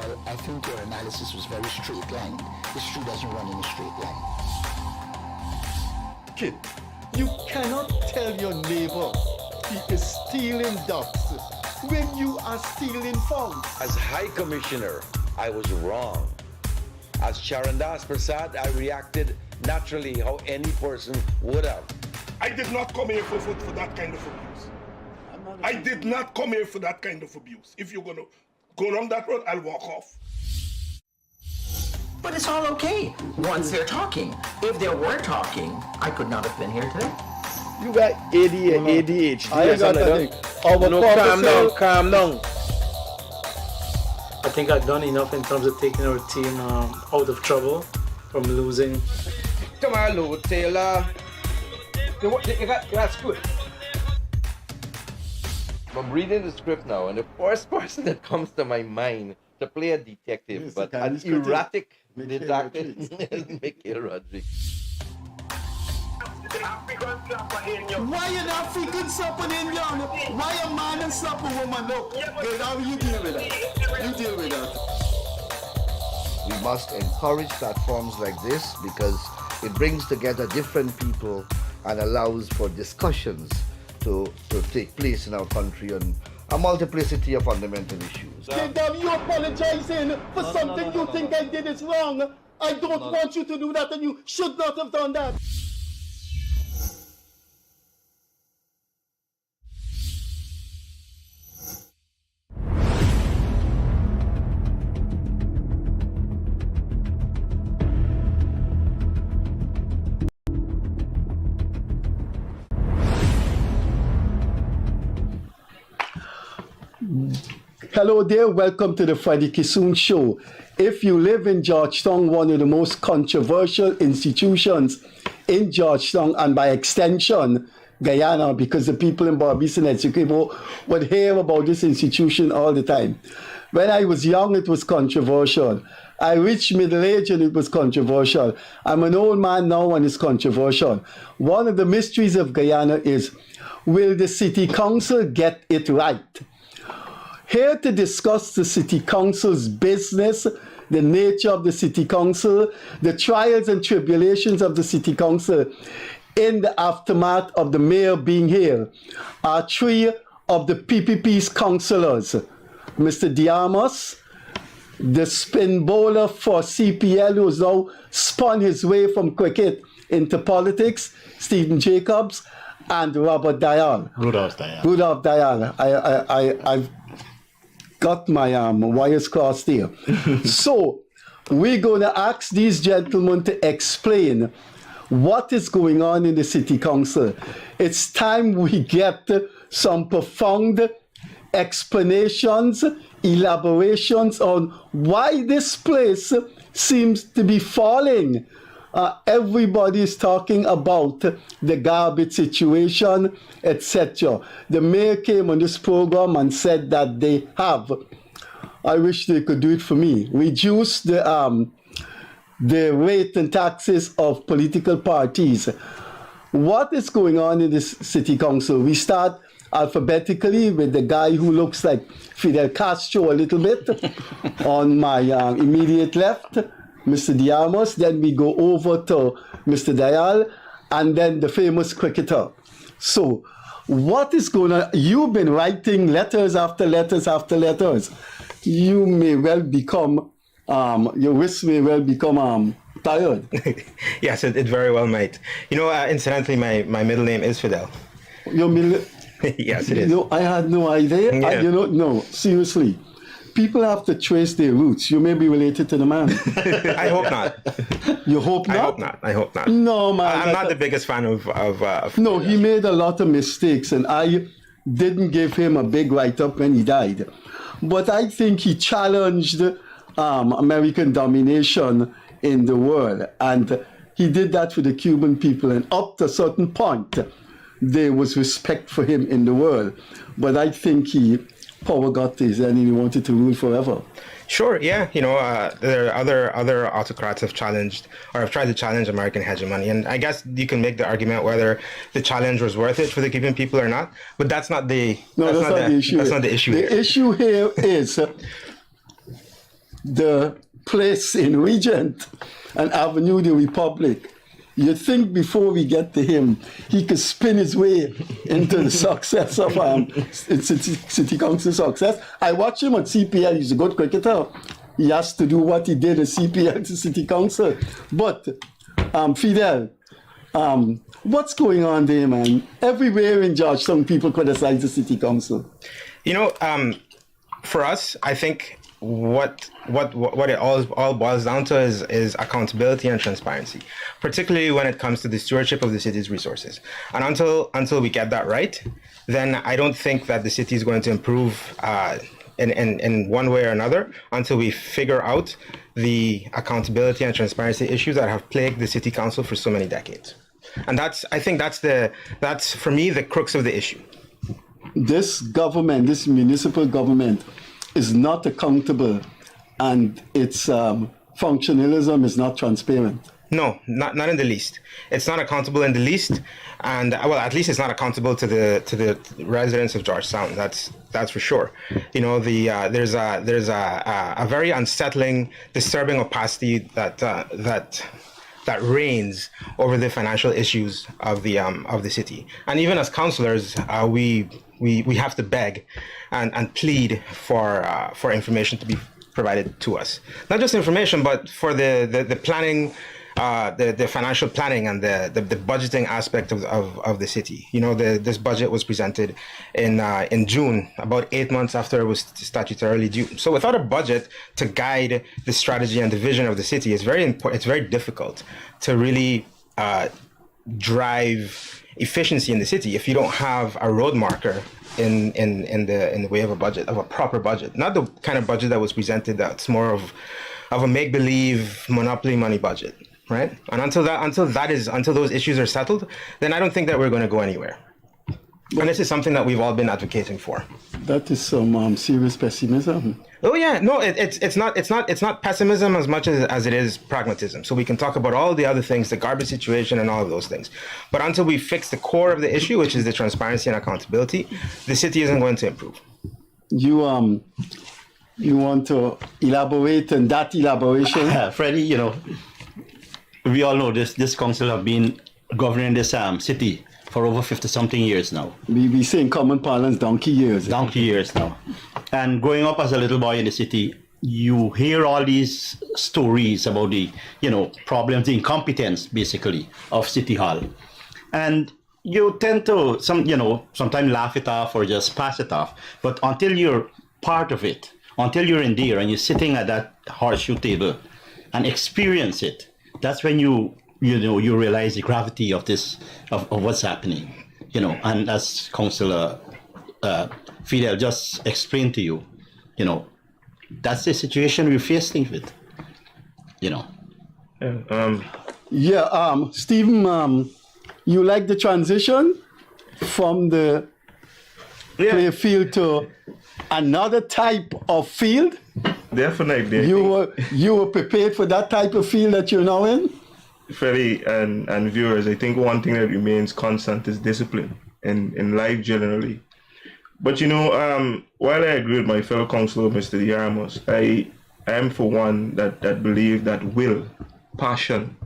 all, I think your analysis was very straight-lined. History doesn't run in a straight line. Kid, you cannot tell your neighbor he is stealing ducks when you are stealing fowls. As High Commissioner, I was wrong. As Charandas Prasad, I reacted naturally how any person would have. I did not come here for that kind of abuse. I did not come here for that kind of abuse. If you're going to go down that road, I'll walk off. But it's all okay once they're talking. If they were talking, I could not have been here today. You got ADHD. I got nothing. Calm down. I think I've done enough in terms of taking our team out of trouble from losing. Tomorrow, Taylor. That's good. I'm reading the script now, and the first person that comes to my mind to play a detective, Yes, but the an kind of erratic Mikhail detective Rodriguez. is Mikhail Rodriguez. Why an African slap an Indian? Why a man and slap a woman? No, how you deal with that? You deal with that. We must encourage platforms like this because it brings together different people and allows for discussions to take place in our country on a multiplicity of fundamental issues. You apologizing for something you think I did is wrong. I don't want you to do that, and you should not have done that. Hello there, welcome to the Freddie Kissoon Show. If you live in Georgetown, one of the most controversial institutions in Georgetown and by extension, Guyana, because the people in Barbados and Essequibo would hear about this institution all the time. When I was young, it was controversial. I reached middle age and it was controversial. I'm an old man now and it's controversial. One of the mysteries of Guyana is, will the city council get it right? Here to discuss the City Council's business, the nature of the City Council, the trials and tribulations of the City Council in the aftermath of the mayor being here, are three of the PPP's councillors. Mr. De Armas, the spin bowler for CPL, who has now spun his way from cricket into politics, Stephen Jacobs, and Rudolph Dyal. I've got my wires crossed here. So we're going to ask these gentlemen to explain what is going on in the City Council. It's time we get some profound explanations, elaborations on why this place seems to be falling. Everybody is talking about the garbage situation, etc. The mayor came on this program and said that they have, I wish they could do it for me, reduce the rate and taxes of political parties. What is going on in this city council? We start alphabetically with the guy who looks like Fidel Castro a little bit on my immediate left, Mr. De Armas, then we go over to Mr. Dyal, and then the famous cricketer. So, what is going on? You've been writing letters after letters after letters. You may well become, your wrist may well become tired. Yes, it very well might. You know, incidentally, my middle name is Fidel. Your middle... Yes, it is. You know, I had no idea. Yeah. No, seriously. People have to trace their roots. You may be related to the man. I hope not. You hope not? I hope not. No, man. I'm not the biggest fan of no, he made a lot of mistakes, and I didn't give him a big write-up when he died. But I think he challenged American domination in the world, and he did that for the Cuban people, and up to a certain point, there was respect for him in the world. But I think power got this, and he wanted to rule forever. Sure, yeah. You know, there are other autocrats have challenged or have tried to challenge American hegemony, and I guess you can make the argument whether the challenge was worth it for the Cuban people or not. But that's not the issue. That's not the issue. The issue here is the place in Regent and Avenue de Republic, you think before we get to him, he could spin his way into the success of city council success. I watch him at CPL. He's a good cricketer. He has to do what he did at CPL to city council. But Fidel, what's going on there, man? Everywhere in Georgetown, people criticize the city council. You know, for us, I think what it all boils down to is accountability and transparency, particularly when it comes to the stewardship of the city's resources. And until we get that right, then I don't think that the city is going to improve in one way or another until we figure out the accountability and transparency issues that have plagued the city council for so many decades. And I think that's for me the crux of the issue. This government, this municipal government, is not accountable, and its functionalism is not transparent. No, not in the least. It's not accountable in the least, and well, at least it's not accountable to the residents of Georgetown. That's for sure. You know, there's a very unsettling, disturbing opacity that reigns over the financial issues of the city. And even as councillors, we have to beg and plead for information to be provided to us. Not just information, but for the planning, the financial planning and the budgeting aspect of the city. You know, this budget was presented in June, about 8 months after it was statutorily due. So without a budget to guide the strategy and the vision of the city, it's very difficult to really drive efficiency in the city if you don't have a road marker in the way of a budget, of a proper budget, not the kind of budget that was presented that's more of a make-believe monopoly money budget, right? And until those issues are settled, then I don't think that we're going to go anywhere. And this is something that we've all been advocating for. That is some serious pessimism. Oh yeah, no, it's not pessimism as much as it is pragmatism. So we can talk about all the other things, the garbage situation and all of those things. But until we fix the core of the issue, which is the transparency and accountability, the city isn't going to improve. You want to elaborate on that elaboration? Freddie, you know, we all know this council have been governing this city for over 50-something years now. We say in common parlance, donkey years. Donkey years now. And growing up as a little boy in the city, you hear all these stories about the, problems, the incompetence, basically, of City Hall. And you tend to, sometimes laugh it off or just pass it off. But until you're part of it, until you're in there and you're sitting at that horseshoe table and experience it, that's when you realize the gravity of this, of what's happening, and as Councillor Fidel just explained to you, that's the situation we're facing with, Stephen, you like the transition from the play field to another type of field? Definitely. You were prepared for that type of field that you're now in? Freddie and viewers, I think one thing that remains constant is discipline in life generally. But while I agree with my fellow councillor, Mr. De Armas, I am for one that believe that will, passion,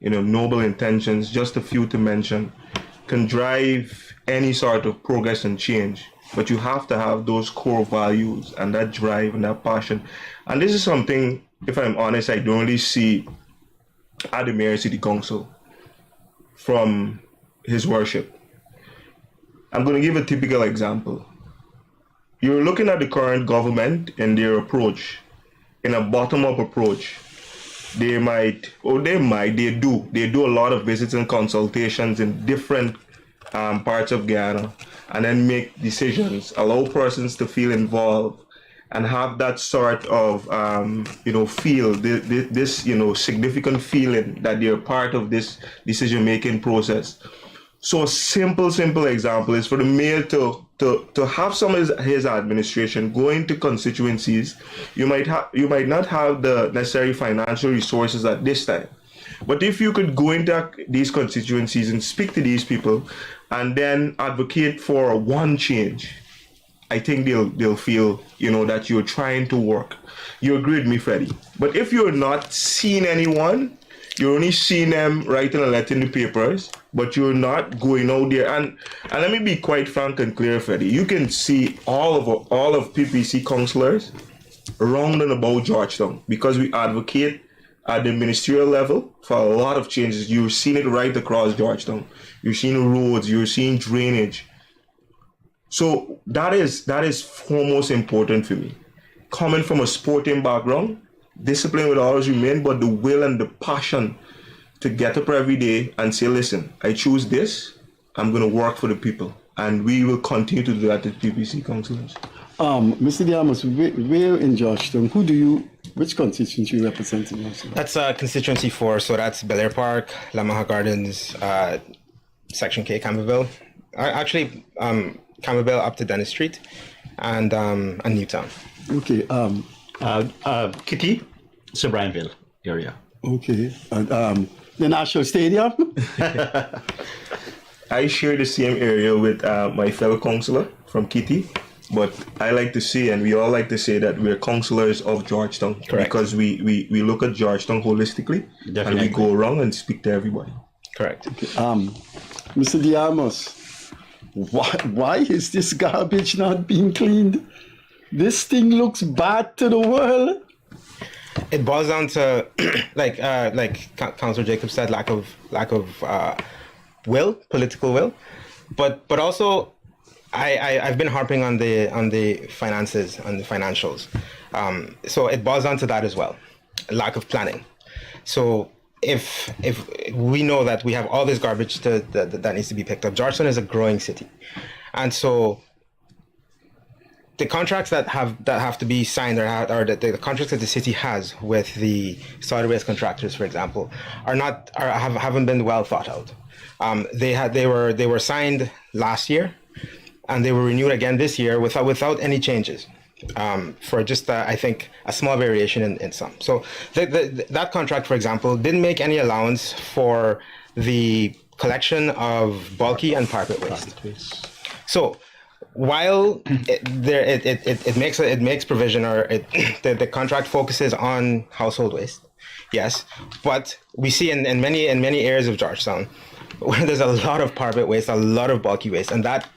noble intentions, just a few to mention, can drive any sort of progress and change. But you have to have those core values and that drive and that passion. And this is something, if I'm honest, I don't really see at the Mayor City Council from his worship. I'm going to give a typical example. You're looking at the current government and their approach, in a bottom-up approach. They do a lot of visits and consultations in different parts of Guyana, and then make decisions, allow persons to feel involved, and have that sort of, feel this, significant feeling that they're part of this decision-making process. So a simple example is for the mayor to have some of his administration go into constituencies. You might not have the necessary financial resources at this time, but if you could go into these constituencies and speak to these people, and then advocate for one change, I think they'll feel, you know, that you're trying to work. You agree with me, Freddie? But if you're not seeing anyone, you're only seeing them writing a letter in the papers, but you're not going out there. And let me be quite frank and clear, Freddie. You can see all of PPC councillors around and about Georgetown, because we advocate at the ministerial level for a lot of changes. You've seen it right across Georgetown. You're seeing roads, you're seeing drainage. So that is foremost important for me. Coming from a sporting background, discipline will always remain, but the will and the passion to get up every day and say, listen, I choose this, I'm going to work for the people. And we will continue to do that as PPC councillors. Mr. De Armas, where in Georgetown, which constituency you represent in Georgetown? That's constituency 4, so that's Bel Air Park, Lamaha Gardens, Section K, Campbellville. Actually, Campbellville up to Dennis Street, and Newtown. Okay. Kitty, Sir Brianville area. Okay. And the National Stadium? I share the same area with my fellow councillor from Kitty, but I like to say, and we all like to say, that we're councillors of Georgetown. Correct. Because we look at Georgetown holistically. Definitely. And we go around and speak to everybody. Correct. Okay. Mr. De Armas, why is this garbage not being cleaned? This thing looks bad to the world. It boils down to like Councillor Jacobs said, lack of will, political will, but also I've been harping on the finances, on the financials. So it boils down to that as well, lack of planning. So if we know that we have all this garbage that needs to be picked up, Georgetown is a growing city, and so the contracts that have to be signed, or the contracts that the city has with the solid waste contractors, for example, haven't been well thought out. They were signed last year, and they were renewed again this year without any changes, for just I think a small variation in some. So that contract, for example, didn't make any allowance for the collection of bulky and carpet waste. So while it makes provision, or the contract focuses on household waste, yes, but we see in many areas of Georgetown where there's a lot of carpet waste, a lot of bulky waste, and that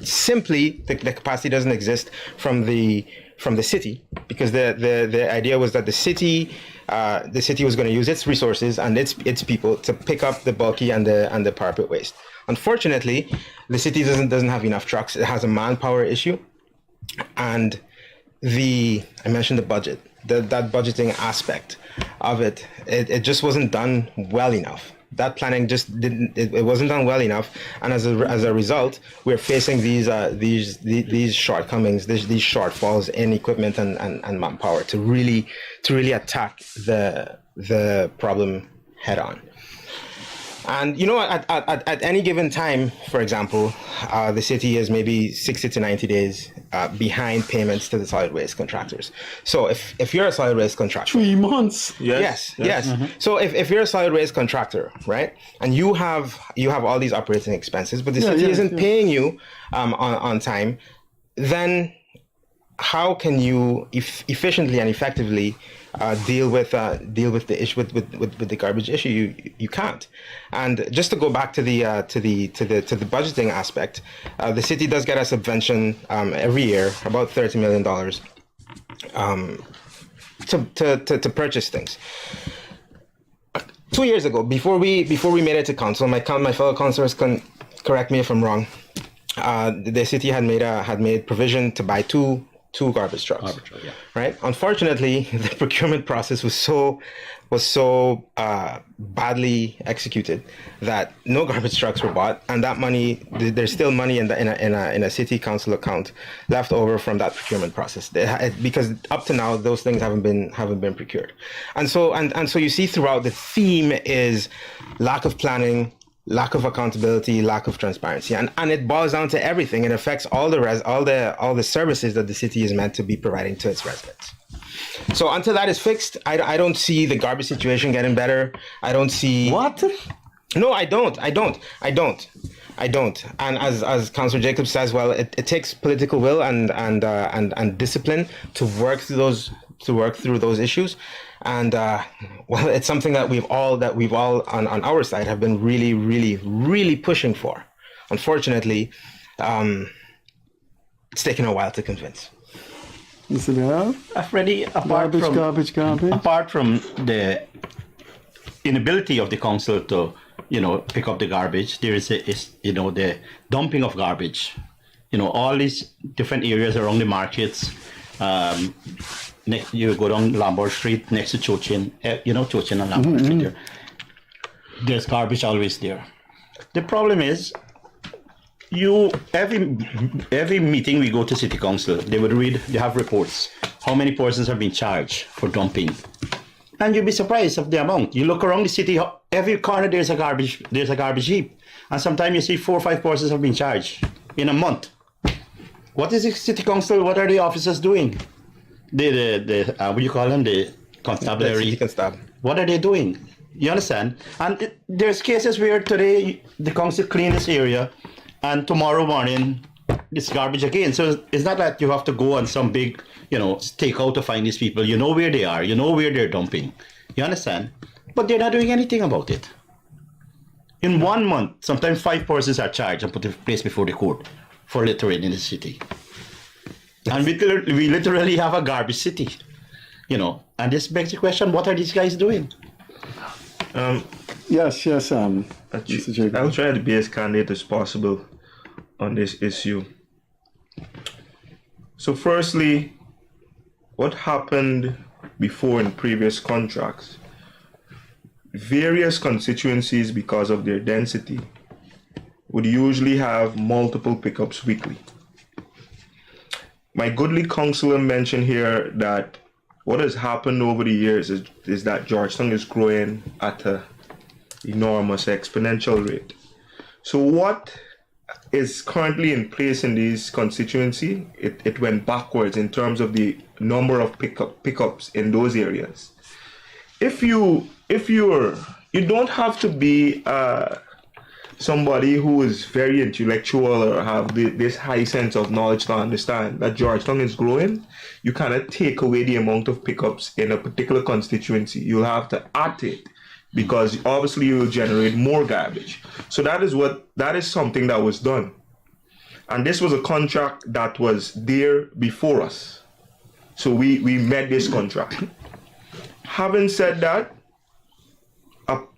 simply the capacity doesn't exist from the city, because the idea was that the city was going to use its resources and its people to pick up the bulky and the carpet waste. Unfortunately, the city doesn't have enough trucks. It has a manpower issue, and I mentioned the budget. That budgeting aspect of it just wasn't done well enough. That planning just it wasn't done well enough, and as a result, we're facing these shortcomings, these shortfalls in equipment and manpower to really attack the problem head on. And you know, at any given time, for example, the city is maybe 60 to 90 days behind payments to the solid waste contractors. So if you're a solid waste contractor, 3 months. Yes. Mm-hmm. So if you're a solid waste contractor, right, and you have all these operating expenses, but the city isn't paying you on time, then how can you efficiently and effectively deal with the issue with the garbage issue? You can't. And just to go back to the budgeting aspect, the city does get a subvention every year, about $30 million, to purchase things. 2 years ago, before we made it to council, my fellow councillors can correct me if I'm wrong. The city had made provision to buy two garbage trucks, right? Unfortunately, the procurement process was so badly executed that no garbage trucks were bought, and that money, there's still money in a city council account left over from that procurement process, because up to now those things haven't been procured, and so you see throughout the theme is lack of planning, lack of accountability, lack of transparency, and it boils down to everything. It affects all the services that the city is meant to be providing to its residents. So until that is fixed, I don't see the garbage situation getting better. I don't see what. No, I don't. I don't. And as Councillor Jacobs says, well, it takes political will and discipline to work through those issues. And well, it's something that we've all on our side have been really, really, really pushing for. Unfortunately, it's taken a while to convince. Mr. Dyal? Freddie, apart from the inability of the council to, pick up the garbage, there is the dumping of garbage. All these different areas around the markets. You go down Lombard Street next to Chochin, Chochin and Lombard Street there. There's garbage always there. The problem is, every meeting we go to City Council, they have reports. How many persons have been charged for dumping? And you'll be surprised of the amount. You look around the city, every corner there's a garbage heap. And sometimes you see 4 or 5 persons have been charged in a month. What is the City Council, what are the officers doing? The what do you call them? The constabulary. What are they doing? You understand? And there's cases where today the council clean this area and tomorrow morning it's garbage again. So it's not that you have to go on some big, stakeout to find these people. You know where they are. You know where they're dumping. You understand? But they're not doing anything about it. In 1 month, sometimes 5 persons are charged and put in place before the court for littering in the city. And we literally have a garbage city, and this begs the question, what are these guys doing? Yes, I'll try to be as candid as possible on this issue. So firstly, what happened before in previous contracts, various constituencies, because of their density, would usually have multiple pickups weekly. My goodly councillor mentioned here that what has happened over the years is that Georgetown is growing at an enormous exponential rate. So what is currently in place in these constituency, it went backwards in terms of the number of pickups in those areas. You don't have to be somebody who is very intellectual or have this high sense of knowledge to understand that Georgetown is growing. You cannot take away the amount of pickups in a particular constituency. You'll have to add it because obviously you will generate more garbage. So that is something that was done. And this was a contract that was there before us. So we met this contract. Having said that,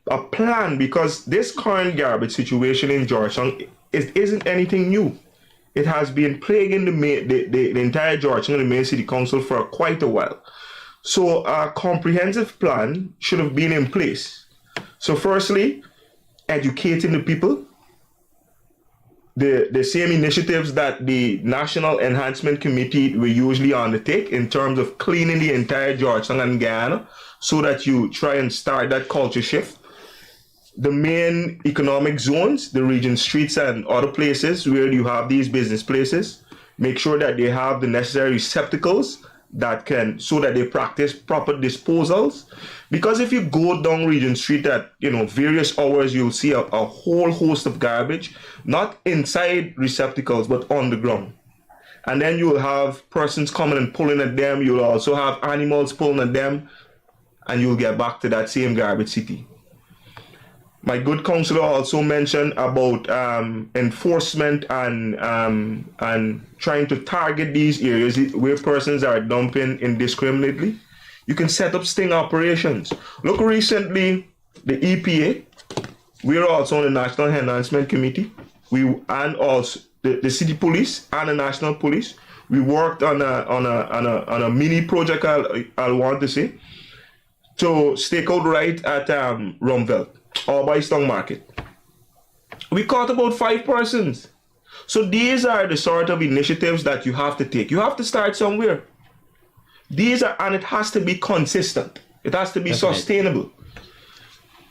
a plan, because this current garbage situation in Georgetown isn't anything new. It has been plaguing the entire Georgetown and the Mayor City Council for quite a while. So a comprehensive plan should have been in place. So firstly, educating the people. The same initiatives that the National Enhancement Committee will usually undertake in terms of cleaning the entire Georgetown and Guyana, so that you try and start that culture shift. The main economic zones, the region streets and other places where you have these business places, make sure that they have the necessary receptacles so that they practice proper disposals. Because if you go down Regent Street at various hours, you'll see a whole host of garbage, not inside receptacles, but on the ground. And then you'll have persons coming and pulling at them. You'll also have animals pulling at them, and you'll get back to that same garbage city. My good councillor also mentioned about enforcement and trying to target these areas where persons are dumping indiscriminately. You can set up sting operations. Look, recently, the EPA, we're also on the National Enhancement Committee, and also the City Police and the National Police. We worked on a mini project, I'll want to say, to stake out right at Rumville or by Stone Market. We caught about 5 persons. So these are the sort of initiatives that you have to take. You have to start somewhere. And it has to be consistent. It has to be sustainable.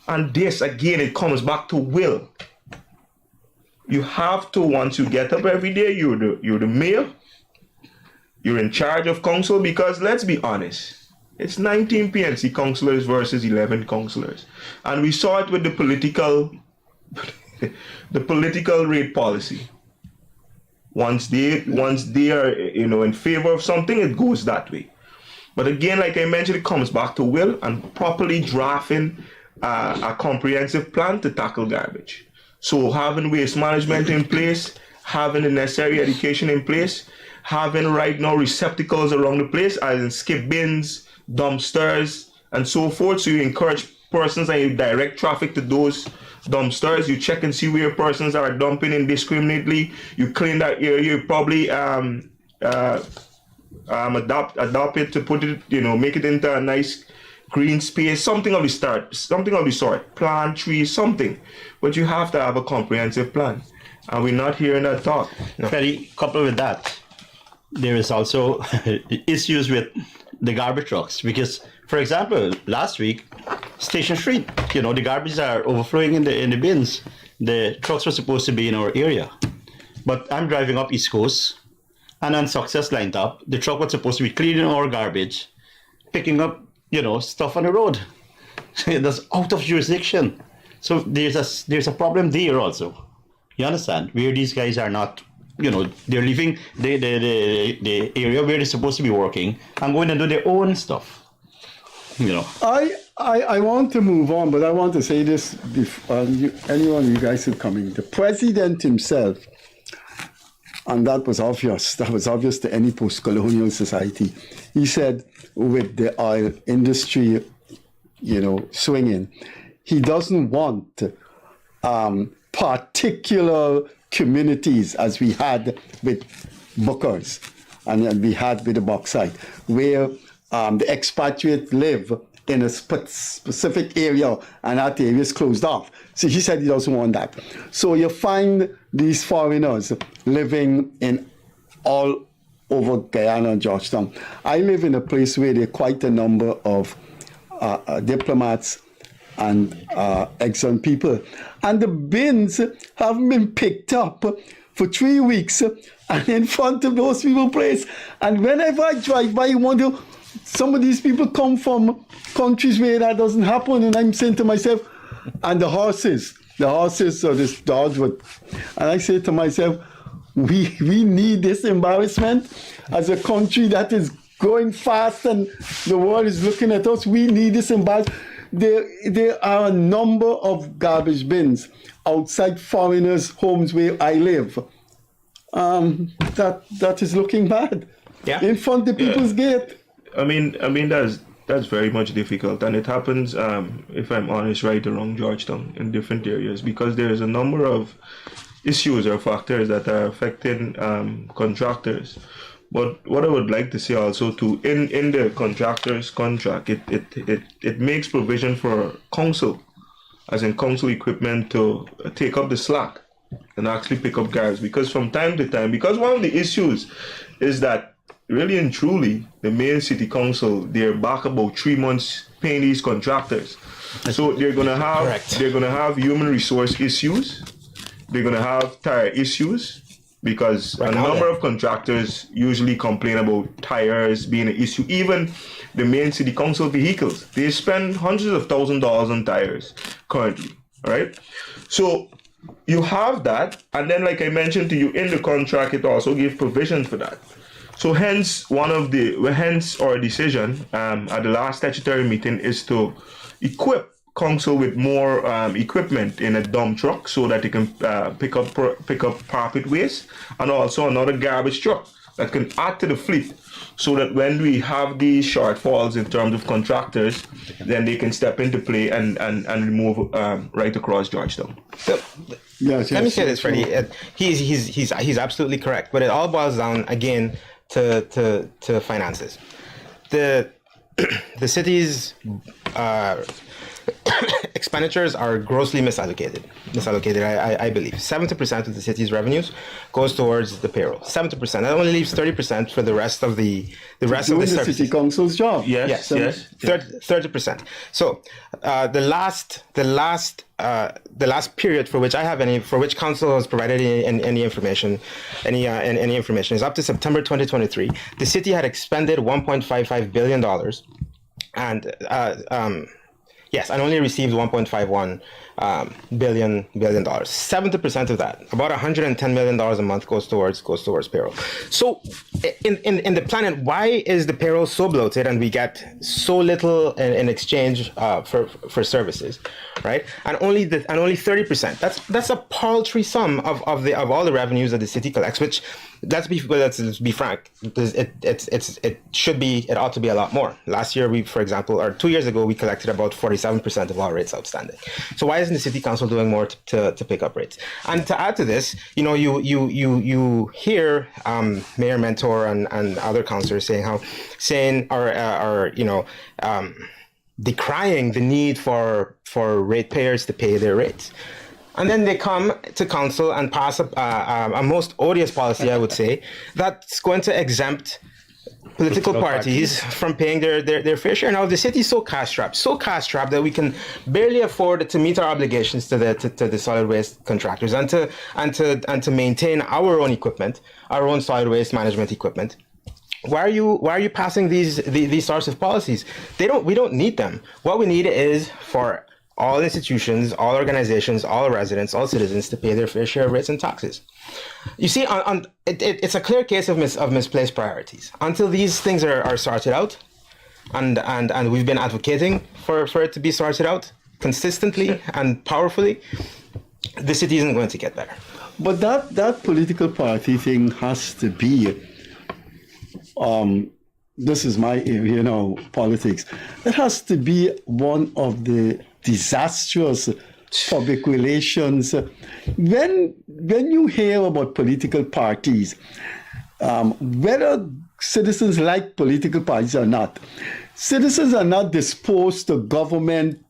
And this, again, it comes back to will. You have to, once you get up every day, you're the mayor, you're in charge of council, because let's be honest, it's 19 PNC councillors versus 11 councillors. And we saw it with the political the political rate policy. Once they are in favor of something, it goes that way. But again, like I mentioned, it comes back to will and properly drafting a comprehensive plan to tackle garbage. So having waste management in place, having the necessary education in place, having right now receptacles around the place, as in skip bins, dumpsters, and so forth. So you encourage persons and you direct traffic to those dumpsters. You check and see where persons are dumping indiscriminately. You clean that area. You probably adopt it to put it, make it into a nice green space, something of the sort. Plant trees, something. But you have to have a comprehensive plan. And we're not hearing that talk. No. Very coupled with that, there is also issues with the garbage trucks. Because, for example, last week, Station Street, the garbage are overflowing in the bins. The trucks were supposed to be in our area. But I'm driving up East Coast, and on Success lined up, the truck was supposed to be cleaning our garbage, picking up, stuff on the road. That's out of jurisdiction. So there's a problem there also. You understand? Where these guys are not, they're leaving the area where they're supposed to be working and going and do their own stuff. I want to move on, but I want to say this before anyone of you guys who come in. The president himself, and that was obvious to any post-colonial society. He said with the oil industry, swinging, he doesn't want particular communities as we had with Bookers and we had with the bauxite, where the expatriates live in a specific area and that area is closed off. So he said he doesn't want that. So you find these foreigners living in all over Guyana and Georgetown. I live in a place where there are quite a number of diplomats and Exxon people. And the bins haven't been picked up for 3 weeks and in front of those people's place. And whenever I drive by, I wonder, some of these people come from countries where that doesn't happen. And I'm saying to myself, and the horses, so this dodge would, and I say to myself, we need this embarrassment as a country that is going fast and the world is looking at us. We need this embarrassment. There are a number of garbage bins outside foreigners' homes where I live. That is looking bad. Yeah. In front of people's gate. I mean that's very much difficult, and it happens, if I'm honest, right around Georgetown in different areas, because there is a number of issues or factors that are affecting contractors. But what I would like to say also too, in the contractor's contract, it makes provision for council, as in council equipment, to take up the slack and actually pick up garbage. Because from time to time, because one of the issues is that really and truly, the main city council, they're back about 3 months paying these contractors. So they're gonna have human resource issues. They're gonna have tire issues, because a number of contractors usually complain about tires being an issue. Even the main city council vehicles, they spend hundreds of thousands of dollars on tires currently, right? So you have that, and then like I mentioned to you, in the contract, it also gives provision for that. So hence our decision at the last statutory meeting is to equip council with more equipment in a dump truck so that they can pick up carpet waste, and also another garbage truck that can add to the fleet, so that when we have these shortfalls in terms of contractors, then they can step into play and remove right across Georgetown. So, let me say this, Freddie. He's absolutely correct, but it all boils down again to finances. The city's expenditures are grossly misallocated. I believe 70% of the city's revenues goes towards the payroll. 70%. That only leaves 30% for the rest of the services. The city council's job. Yes. 30%. So the last period for which council has provided any information is up to September 2023. The city had expended $1.55 billion, and Yes, and only received $1.51 billion. 70% of that, about $110 million a month, goes towards payroll. So, in the planet, why is the payroll so bloated and we get so little in exchange for services, right? And only 30%. That's a paltry sum of all the revenues that the city collects. Which, let's be frank, it ought to be a lot more. Last year, 2 years ago, we collected about 47% of all rates outstanding. So why isn't the city council doing more to pick up rates? And to add to this, you hear Mayor Mentor and other councillors decrying the need for ratepayers to pay their rates. And then they come to council and pass a most odious policy, I would say, that's going to exempt political parties from paying their fair share. Now, the city is so cash-strapped that we can barely afford to meet our obligations to the solid waste contractors and to maintain our own equipment, our own solid waste management equipment. Why are you passing these sorts of policies? We don't need them. What we need is for all institutions, all organizations, all residents, all citizens to pay their fair share of rates and taxes. You see, it's a clear case of misplaced priorities. Until these things are sorted out, and we've been advocating for it to be sorted out consistently and powerfully, the city isn't going to get better. But that political party thing has to be, this is my, politics. It has to be one of the disastrous public relations. When you hear about political parties, whether citizens like political parties or not, citizens are not disposed to government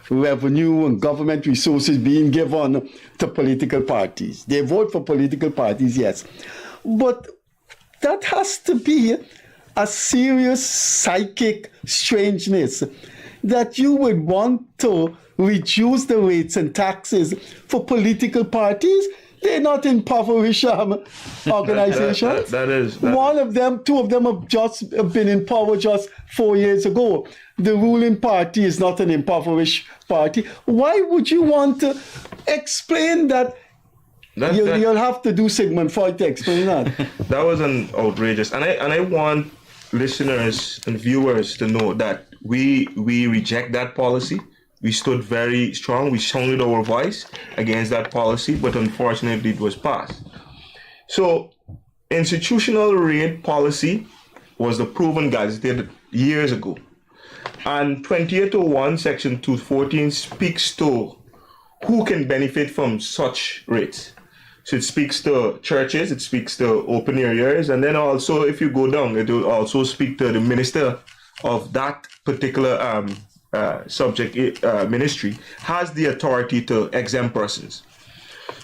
revenue and government resources being given to political parties. They vote for political parties, yes. But that has to be a serious psychic strangeness that you would want to reduce the rates and taxes for political parties. They're not impoverished organizations. One of them, two of them have just been in power just 4 years ago. The ruling party is not an impoverished party. Why would you want to explain that? You'll have to do Sigmund Freud to explain that. That was an outrageous, and I want listeners and viewers to know that we reject that policy. We stood very strong. We sounded our voice against that policy, but unfortunately it was passed. So institutional rate policy was the proven gazetted years ago. And 2801 section 214 speaks to who can benefit from such rates. So it speaks to churches, it speaks to open areas, and then also if you go down, it will also speak to the minister of that particular subject ministry has the authority to exempt persons.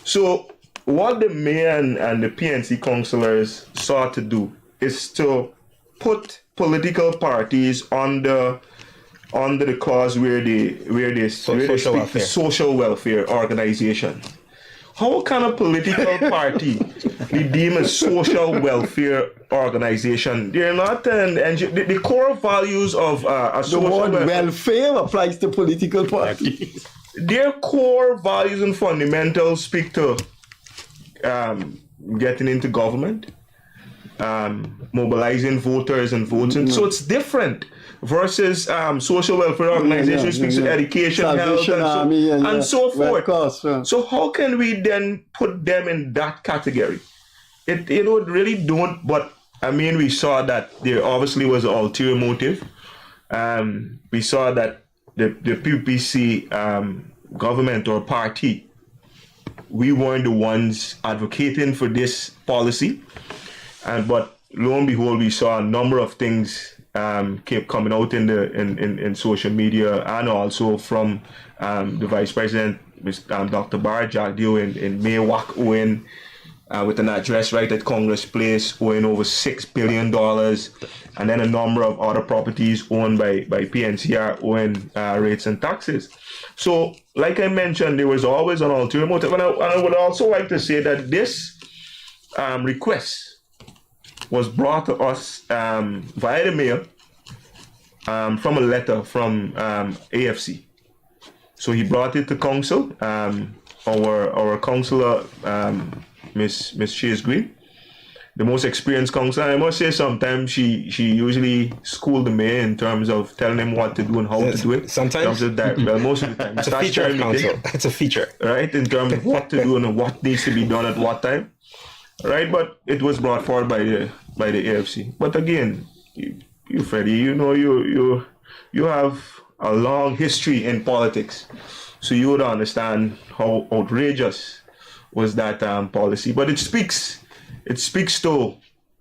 So what the mayor and the PNC councillors sought to do is to put political parties under the clause where they speak to social welfare organization. How can a political party be deemed a social welfare organization? They're not the core values of a social welfare applies to political parties. Their core values and fundamentals speak to getting into government, mobilizing voters and voting. So it's different versus social welfare organizations speaks to education, health, and so forth. So how can we then put them in that category? It really don't. But I mean, we saw that there obviously was an ulterior motive. We saw that the PPC government or party, we weren't the ones advocating for this policy, but lo and behold, we saw a number of things kept coming out in social media, and also from the Vice President, Dr. Barjack Dio in May Wak Owen, with an address right at Congress Place, owing over $6 billion, and then a number of other properties owned by PNCR owing rates and taxes. So, like I mentioned, there was always an ulterior motive. And I would also like to say that this request was brought to us via the mail from a letter from AFC, So he brought it to council. Our councillor, Miss Chase Green, the most experienced councillor. And I must say, sometimes she usually schooled the mayor in terms of telling him what to do and how to do it. Sometimes? Well, most of the time. It's a feature of council. It's a feature. Right, in terms of what to do and what needs to be done at what time. Right, but it was brought forward by the AFC. But again, you Freddie, you have a long history in politics, so you would understand how outrageous was that policy. But it speaks to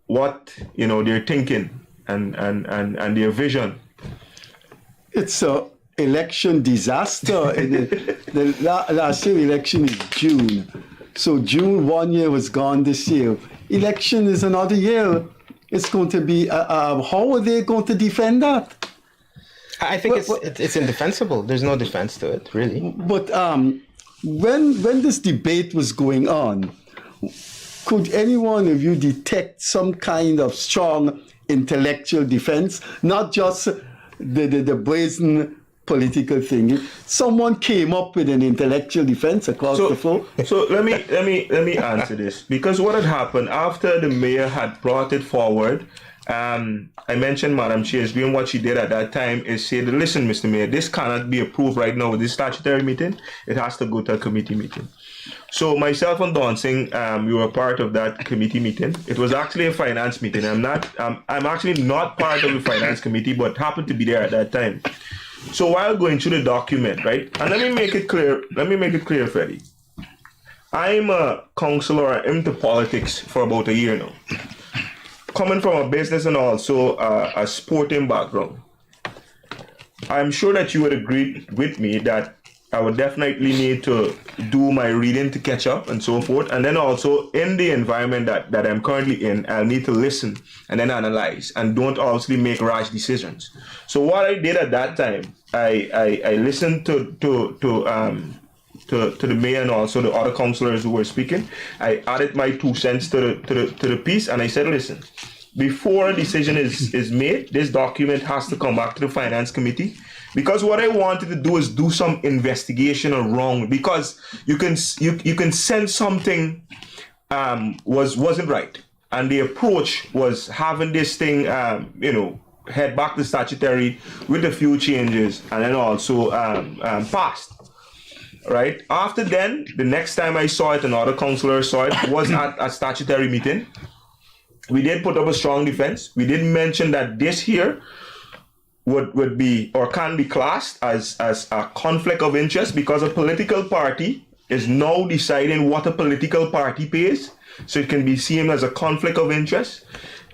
what they're thinking and their vision. It's a election disaster. The last year election is June. So June 1 year was gone this year. Election is another year. It's going to be, how are they going to defend that? I think it's indefensible. There's no defense to it, really. But when this debate was going on, could any one of you detect some kind of strong intellectual defense, not just the brazen political thing? Someone came up with an intellectual defense across the floor. So let me answer this, because what had happened after the mayor had brought it forward. I mentioned Madam Chase Green. What she did at that time is say, listen, Mr. Mayor, this cannot be approved right now with this statutory meeting. It has to go to a committee meeting. So myself and Don Singh, we were part of that committee meeting. It was actually a finance meeting. I'm actually not part of the finance committee, but happened to be there at that time. So while going through the document, right, and let me make it clear, Freddie. I'm a councillor into politics for about a year now. Coming from a business and also a sporting background, I'm sure that you would agree with me that I would definitely need to do my reading to catch up and so forth. And then also in the environment that I'm currently in, I'll need to listen and then analyze and don't obviously make rash decisions. So what I did at that time, I listened to the mayor and also the other councillors who were speaking. I added my 2 cents to the piece, and I said, listen, before a decision is made, this document has to come back to the finance committee, because what I wanted to do is do some investigation around, because you can sense something wasn't right, and the approach was having this thing head back to statutory with a few changes, and then also passed. Right after then, the next time I saw it, another councillor saw it, was at a statutory meeting. We did put up a strong defense. We did mention that this here would be or can be classed as a conflict of interest, because a political party is now deciding what a political party pays, so it can be seen as a conflict of interest.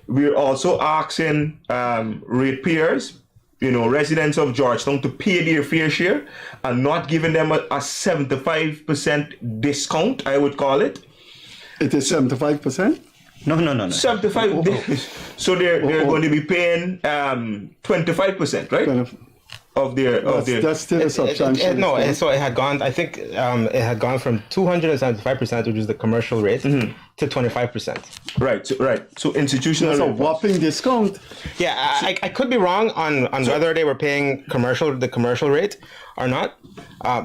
We're also asking ratepayers, residents of Georgetown, to pay their fair share and not giving them a 75% discount, I would call it. It is 75%? No. 75. So they're going to be paying 25%, right? Of their. That's still a substantial. So it had gone. I think it had gone from 275%, which is the commercial rate, to 25%. Right. So institutional. That's a whopping discount. Yeah, I could be wrong on whether they were paying the commercial rate or not,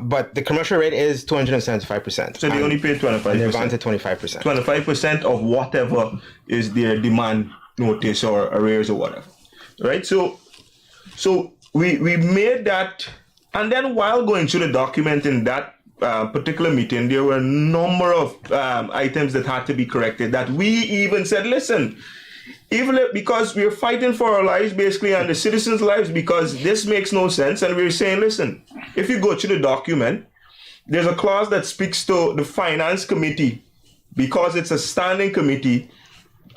but the commercial rate is 275%. So they only pay 25%. And they've gone to 25%. 25% of whatever is their demand notice or arrears or whatever, right? So we made that, and then while going through the document in that particular meeting, there were a number of items that had to be corrected, that we even said, listen, even because we're fighting for our lives basically and the citizens' lives, because this makes no sense, and we're saying, listen, if you go through the document, there's a clause that speaks to the finance committee, because it's a standing committee,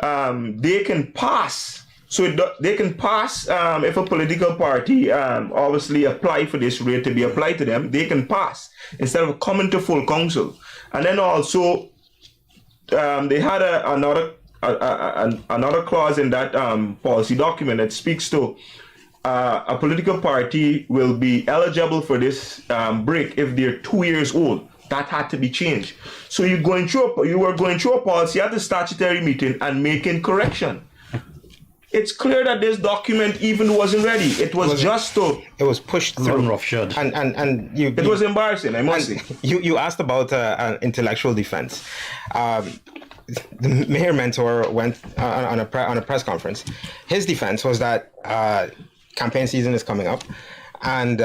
they can pass. So they can pass if a political party obviously apply for this rate to be applied to them, they can pass instead of coming to full council. And then also they had another clause in that policy document that speaks to a political party will be eligible for this break if they're 2 years old. That had to be changed. So you were going through a policy at the statutory meeting and making correction. it's clear that this document even wasn't ready. It was just to. It was pushed through. Roughshod. And you. It was embarrassing, I must say. You asked about an intellectual defense. The mayor mentor went on a press conference. His defense was that campaign season is coming up, and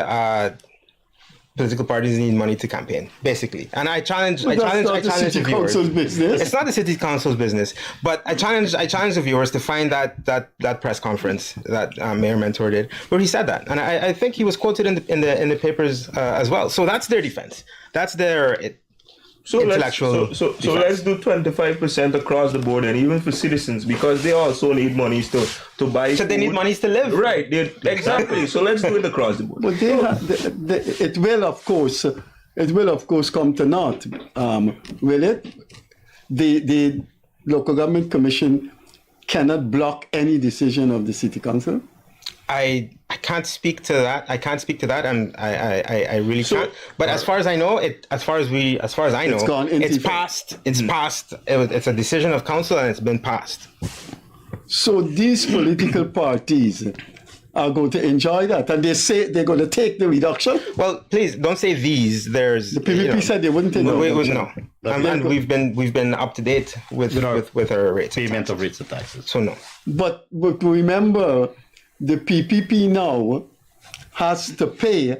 political parties need money to campaign, basically. And I challenge the viewers. Business. It's not the city council's business, but I challenge the viewers to find that press conference that Mayor Mentor did, where he said that, and I think he was quoted in the papers as well. So that's their defense. That's their intellectual. So let's do 25% across the board, and even for citizens, because they also need monies to buy. So food. They need monies to live. Right. Exactly. So let's do it across the board. But it will of course come to naught. Will it? The local government commission cannot block any decision of the city council. I can't speak to that. And I really can't. But as far as I know, it's passed. It's passed. It's a decision of council, and it's been passed. So these political parties are going to enjoy that, and they say they're going to take the reduction. Well, please don't say these. There's the PPP said they wouldn't take the reduction. No. And we've been up to date with our rates. Payment of rates and taxes. So no. But remember, the PPP now has to pay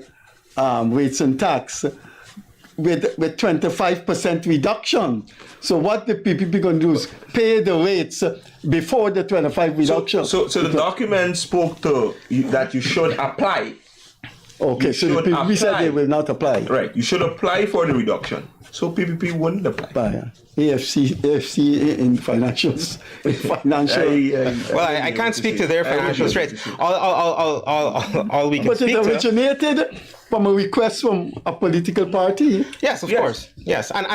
rates and tax with 25% reduction. So what the PPP going to do is pay the rates before the 25 reduction. So the document spoke to that you should apply. Okay, so the PPP said they will not apply. Right, you should apply for the reduction. So PPP wouldn't apply. AFC in financials. Well, I can't speak to their financial straits. All we can speak to. But it originated from a request from a political party. Yes, of course. Yes, and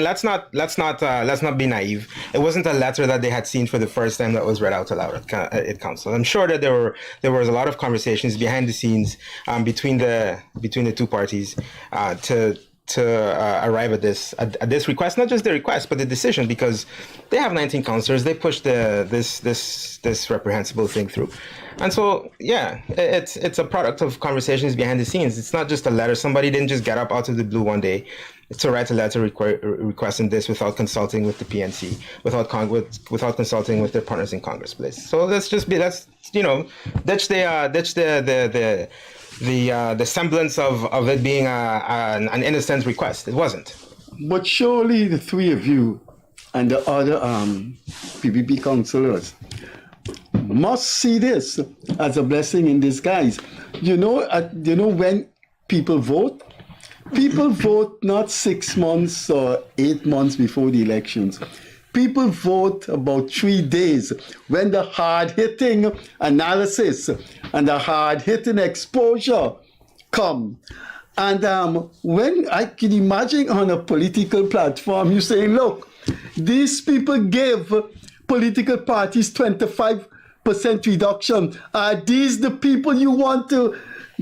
let's not be naive. It wasn't a letter that they had seen for the first time that was read out aloud at council. I'm sure that there was a lot of conversations behind the scenes between the two parties to arrive at this request, not just the request, but the decision, because they have 19 councillors. They pushed this reprehensible thing through, and so it's a product of conversations behind the scenes. It's not just a letter. Somebody didn't just get up out of the blue one day to write a letter requesting this without consulting with the PNC, without consulting with their partners in Congress, please. So let's ditch the semblance of it being an innocent request. It wasn't. But surely the three of you and the other PPP councillors must see this as a blessing in disguise. You know when people vote not 6 months or 8 months before the elections. People vote about 3 days when the hard-hitting analysis and the hard-hitting exposure come. And when I can imagine on a political platform, you saying, look, these people give political parties 25% reduction. Are these the people you want to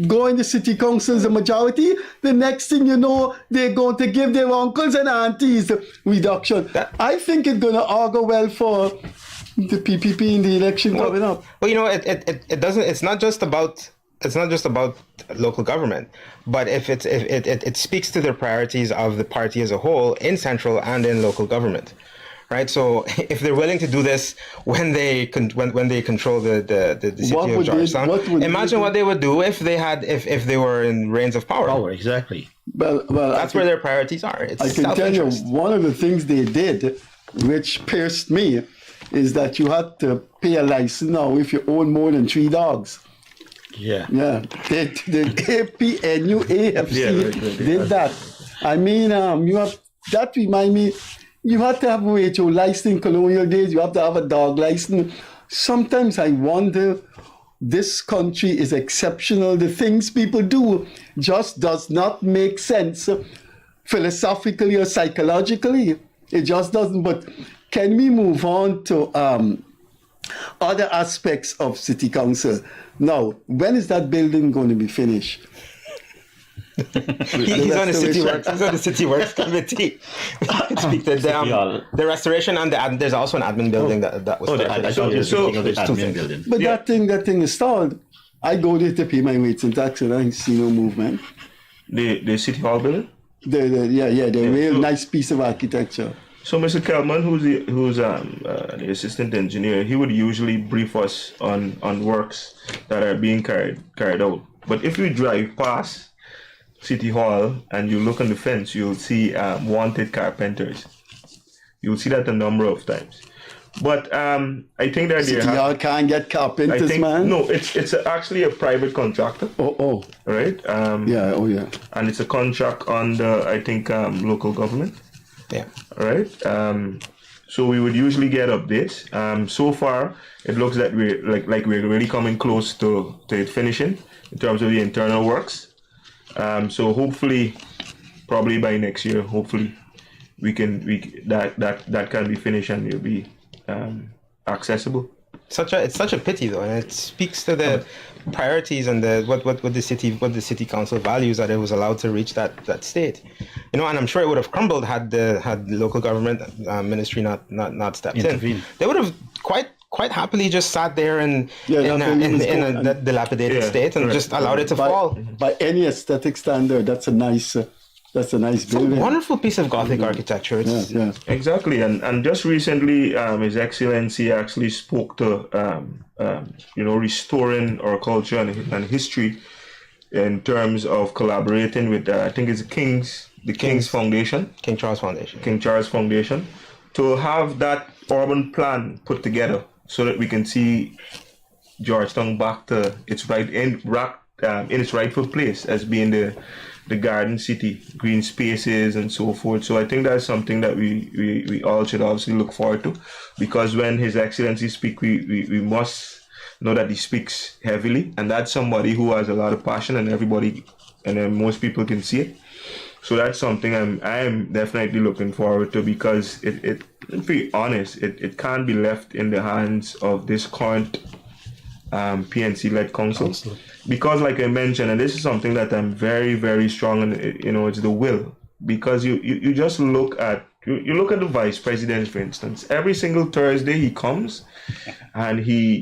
go in the city council as a majority? The next thing you know, they're going to give their uncles and aunties reduction. I think it's going to augur well for the PPP in the election coming up. Well, it doesn't. It's not just about local government, but if it speaks to the priorities of the party as a whole in central and in local government. Right, so if they're willing to do this when they control the city of Georgetown, imagine what they would do if they were in reins of power. Exactly. Well, that's where their priorities are. It's I can tell you one of the things they did, which pierced me, is that you had to pay a license now if you own more than 3 dogs. Yeah. Yeah. The APNUAFC did that. I mean, that remind me. You have to have a WHO license in colonial days. You have to have a dog license. Sometimes I wonder, this country is exceptional. The things people do just does not make sense philosophically or psychologically. It just doesn't. But can we move on to other aspects of city council? Now, when is that building going to be finished? He's on the city works. He's on the city works committee. Speak to them. The restoration and there's also an admin building that was. I thought you were speaking of the admin building. But that thing is stalled. I go there to pay my weights and tax and I see no movement. The city hall building. The real nice piece of architecture. So Mr. Kelman, who's the assistant engineer, he would usually brief us on works that are being carried out. But if you drive past City Hall and you look on the fence, you'll see wanted carpenters. You'll see that a number of times. But I think that City Hall can't get carpenters, man. No, it's actually a private contractor. Oh. Right? Yeah. And it's a contract under, I think, local government. Yeah. Right. So we would usually get updates. So far, it looks that we're we're really coming close to it finishing in terms of the internal works. So hopefully, probably by next year, hopefully that can be finished and it'll be accessible. It's such a pity though, and it speaks to the priorities and what the city council values that it was allowed to reach that state. And I'm sure it would have crumbled had the local government ministry not stepped in. They would have quite happily just sat there in a dilapidated state and just allowed it to fall. By any aesthetic standard, that's a nice building. It's a wonderful piece of Gothic architecture. Yeah. Exactly, and just recently, His Excellency actually spoke to restoring our culture and history in terms of collaborating with I think it's the King's Foundation, King Charles Foundation, to have that urban plan put together so that we can see Georgetown back to its in its rightful place as being the garden city, green spaces and so forth. So I think that's something that we all should obviously look forward to, because when His Excellency speaks, we must know that he speaks heavily, and that's somebody who has a lot of passion, and most people can see it. So that's something I'm definitely looking forward to, because it to be honest, it can't be left in the hands of this current PNC-led council. Because like I mentioned, and this is something that I'm very, very strong on, it's the will. Because you just look at the vice president, for instance. Every single Thursday he comes and he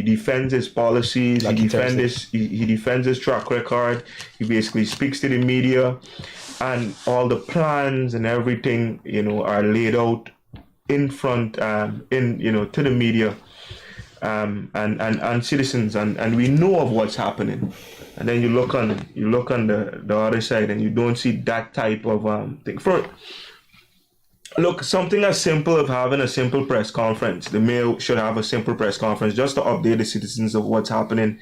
defends his policies, he defends his track record, he basically speaks to the media, and all the plans and everything, are laid out in front to the media. And citizens, and we know of what's happening, and then you look on the other side and you don't see that type of thing. Something as simple as having a simple press conference. The mayor should have a simple press conference just to update the citizens of what's happening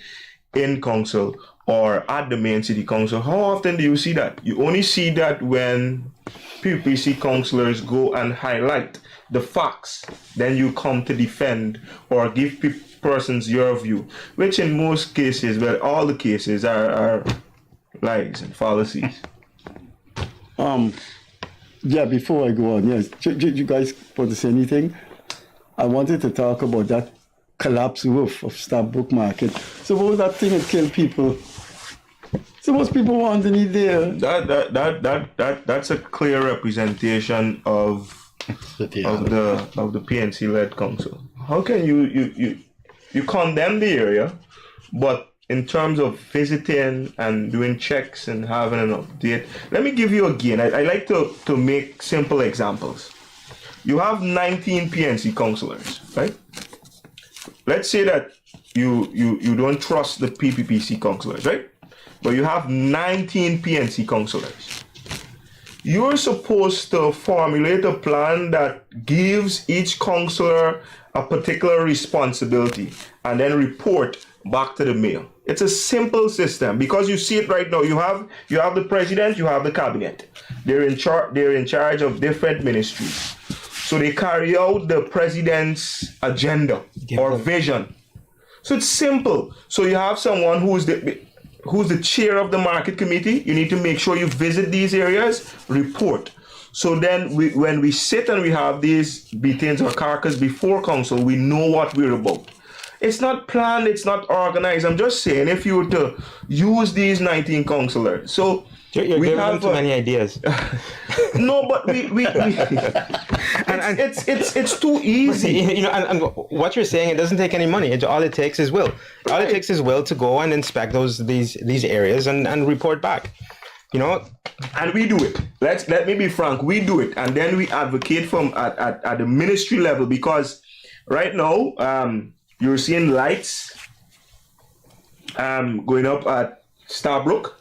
in council or at the main city council. How often do you see that? You only see that when PPC councillors go and highlight the facts, then you come to defend or give persons your view, which in most cases, well, all the cases are lies and fallacies. Before I go on, yes, you guys want to say anything? I wanted to talk about that collapsed roof of Stamp Book Market. Suppose that thing had killed people. Suppose people were underneath there. That's a clear representation of the PNC-led council. How can you condemn the area, but in terms of visiting and doing checks and having an update? Let me give you again. I like to make simple examples. You have 19 PNC councillors, right? Let's say that you don't trust the PPPC councillors, right? But you have 19 PNC councillors. You're supposed to formulate a plan that gives each councillor a particular responsibility and then report back to the mayor. It's a simple system, because you see it right now. You have the president, you have the cabinet. They're in charge of different ministries. So they carry out the president's agenda or vision. So it's simple. So you have someone who's the chair of the market committee. You need to make sure you visit these areas, report. So then when we sit and we have these meetings or carcass before council, we know what we're about. It's not planned, it's not organized. I'm just saying, if you were to use these 19 councillors. So You're giving them too many ideas. No, but we it's too easy. You know, and what you're saying, it doesn't take any money. All it takes is will. All it takes is will to go and inspect these areas and report back. You know, and we do it. Let me be frank. We do it, and then we advocate from at the ministry level, because right now you're seeing lights going up at Starbrook.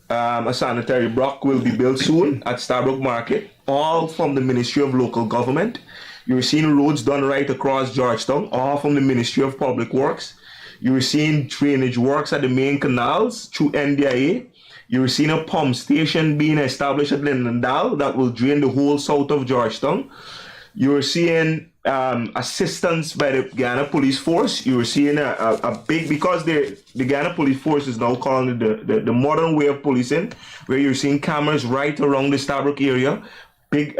A sanitary block will be built soon at Starbrook Market, all from the Ministry of Local Government. You're seeing roads done right across Georgetown, all from the Ministry of Public Works. You're seeing drainage works at the main canals through NDIA. You're seeing a pump station being established at Lindendal that will drain the whole south of Georgetown. You're seeing assistance by the Guyana Police Force. You're seeing a big, because the Guyana Police Force is now calling it the modern way of policing, where you're seeing cameras right around the Starbrook area, big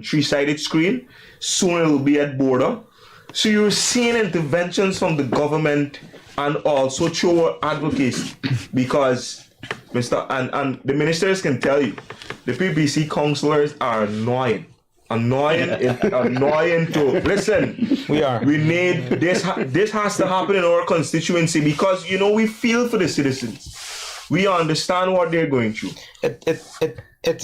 three-sided screen. Soon it will be at border. So you're seeing interventions from the government and also through advocacy, because and the ministers can tell you, the PPC councillors are annoying to listen. We need this. This has to happen in our constituency, because you know we feel for the citizens. We understand what they're going through. If it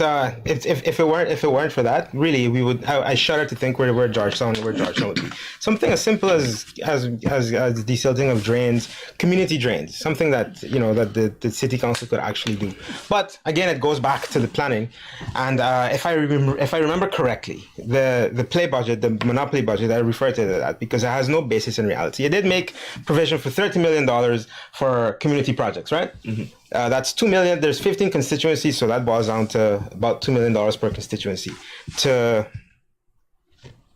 weren't for that, really, we would. I shudder to think where Georgetown would be. Something as simple as desilting of drains, community drains, something that that the city council could actually do. But again, it goes back to the planning. And if I remember correctly, the play budget, the monopoly budget, I referred to that because it has no basis in reality. It did make provision for $30 million for community projects, right? Mm-hmm. That's $2 million. There's 15 constituencies, so that boils down to about $2 million per constituency to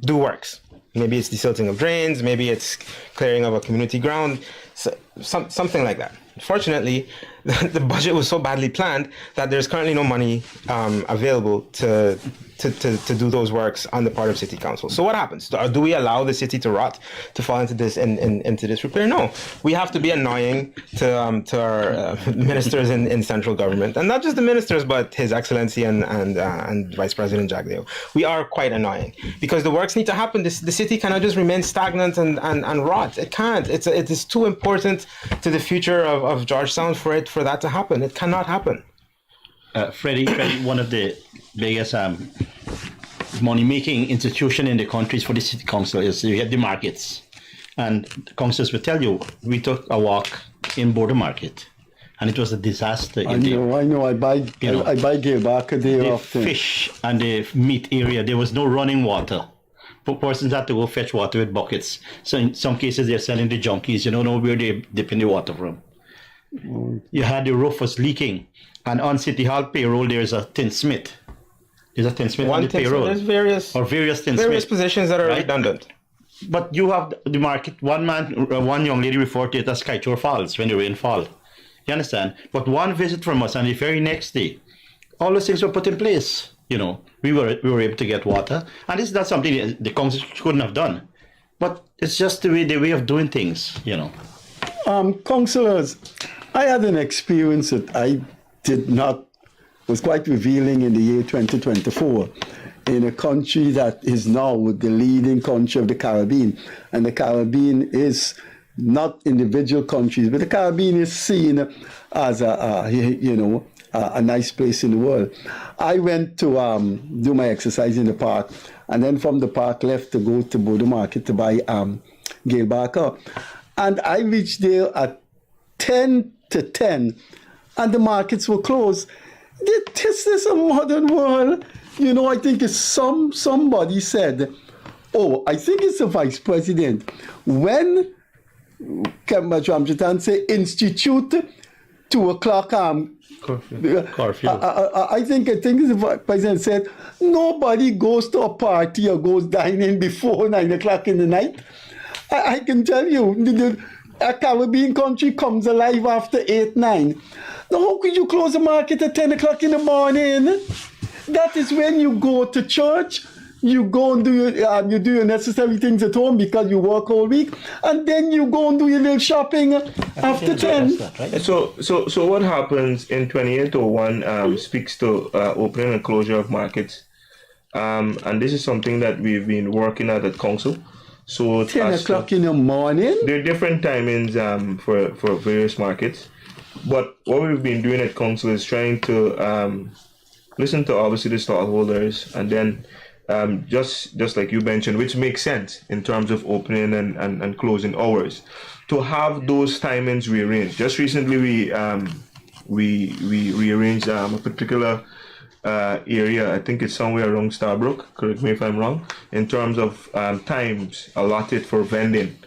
do works. Maybe it's desilting of drains, maybe it's clearing of a community ground, so, something like that. Fortunately, the budget was so badly planned that there's currently no money available to do those works on the part of city council. So what happens? Do we allow the city to rot, to fall into this into disrepair? No, we have to be annoying to our ministers in central government, and not just the ministers, but His Excellency and Vice President Jagdeo. We are quite annoying because the works need to happen. The city cannot just remain stagnant and rot. It can't. It is too important to the future of Georgetown for that to happen. It cannot happen. Freddie, one of the biggest money-making institution in the country for the city council is you have the markets. And the councillors will tell you, we took a walk in Border Market, and it was a disaster. I know. I buy gearback a day often. The fish and the meat area, there was no running water. Persons had to go fetch water with buckets. So in some cases, they're selling the junkies. You don't know where they're dipping the water from. You had the roof was leaking, and on City Hall payroll there's a tinsmith. There's a tinsmith on the payroll. There's various tinsmiths, positions that are redundant. But you have the market. One young lady referred to it as Kaitour Falls when the rain fall. You understand? But one visit from us, and the very next day, all those things were put in place. We were able to get water, and it's not something the council couldn't have done. But it's just the way of doing things. Councillors, I had an experience that was quite revealing in the year 2024 in a country that is now the leading country of the Caribbean. And the Caribbean is not individual countries, but the Caribbean is seen as a nice place in the world. I went to do my exercise in the park, and then from the park left to go to Border Market to buy Gail Barker. And I reached there at 10 to 10, and the markets were closed. This is a modern world. I think it's somebody said, I think it's the vice president, when Kemba Jamjatan say institute 2 o'clock curfew. I think the president said nobody goes to a party or goes dining before 9 o'clock in the night. I can tell you, a Caribbean country comes alive after 8, 9. Now, how could you close the market at 10 o'clock in the morning? That is when you go to church, you go and you do your necessary things at home because you work all week, and then you go and do your little shopping after 10. So what happens in 2801 speaks to opening and closure of markets, and this is something that we've been working at council. So 10 o'clock in the morning. There are different timings for various markets, but what we've been doing at council is trying to listen to obviously the stallholders, and then just like you mentioned, which makes sense in terms of opening and closing hours, to have those timings rearranged. Just recently we rearranged a particular area, I think it's somewhere around Starbrook, correct me if I'm wrong, in terms of times allotted for vending.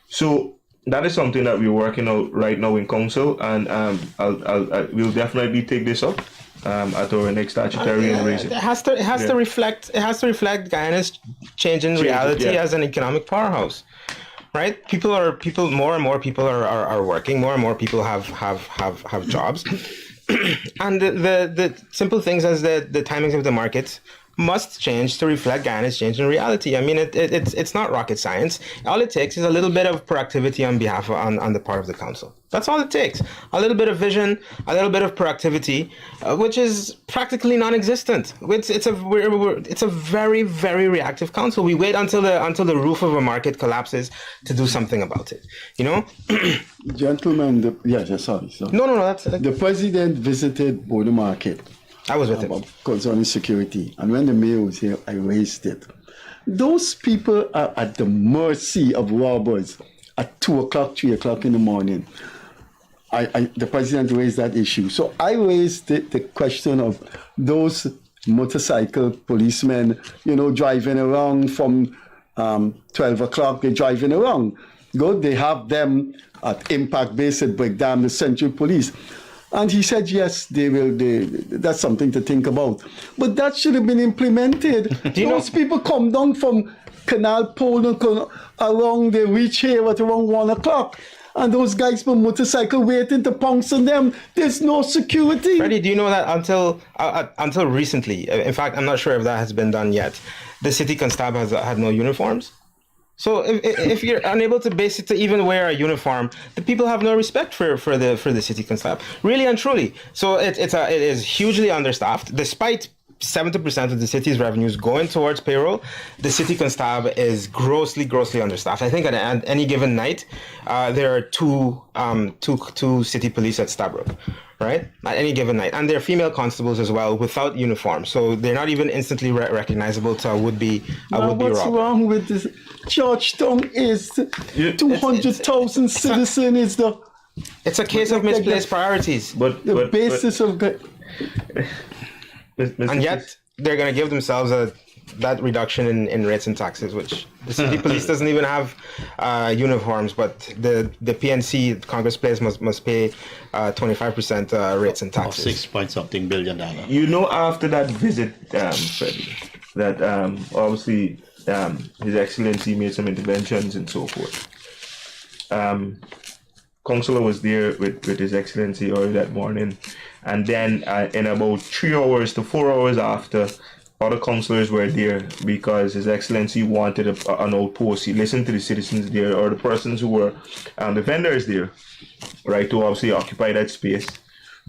So that is something that we're working out right now in council, and we'll definitely take this up at our next statutory raising. It has to reflect Guyana's changing reality as an economic powerhouse, right? More and more people are working. More and more people have jobs, and the simple things as the timings of the markets must change to reflect Guyana's changing reality. I mean, it's not rocket science. All it takes is a little bit of proactivity on the part of the council. That's all it takes. A little bit of vision, a little bit of proactivity, which is practically non-existent. It's a very, very reactive council. We wait until the roof of a market collapses to do something about it. You know, Gentlemen, sorry. No. That's the president visited Border Market. I was with him. Concerning security. And when the mayor was here, I raised it. Those people are at the mercy of robbers at 2 o'clock, 3 o'clock in the morning. The president raised that issue. So I raised the question of those motorcycle policemen, driving around from 12 o'clock, they're driving around. Good, they have them at impact base at Breakdown, the Central Police. And he said, yes, they will. That's something to think about. But that should have been implemented. Those people come down from Canal Pole around, they reach here at around 1 o'clock. And those guys from motorcycle waiting to pounce on them. There's no security. Freddie, do you know that until recently, in fact, I'm not sure if that has been done yet, the city constable has had no uniforms? So if you're unable to even wear a uniform, the people have no respect for the city constable, really and truly. So it is hugely understaffed, despite 70% of the city's revenues going towards payroll. The city constable is grossly understaffed. I think at any given night, there are two city police at Stabrook, right? At any given night, and they're female constables as well, without uniform, so they're not even instantly recognizable to a would-be robber. What's wrong with this? Georgetown is 200,000 citizens. It's a case of misplaced priorities. But basis of. And yet they're going to give themselves that reduction in rates and taxes, which the city police doesn't even have uniforms, but the PNC, Congress Place, must pay 25% rates and taxes. $6-point-something billion. After that visit, Freddie, that obviously His Excellency made some interventions and so forth. Councillor was there with His Excellency early that morning, and then in about 3 hours to 4 hours after, other councillors were there because His Excellency wanted an outpost. He listened to the citizens there, or the persons who were the vendors there, right, to obviously occupy that space.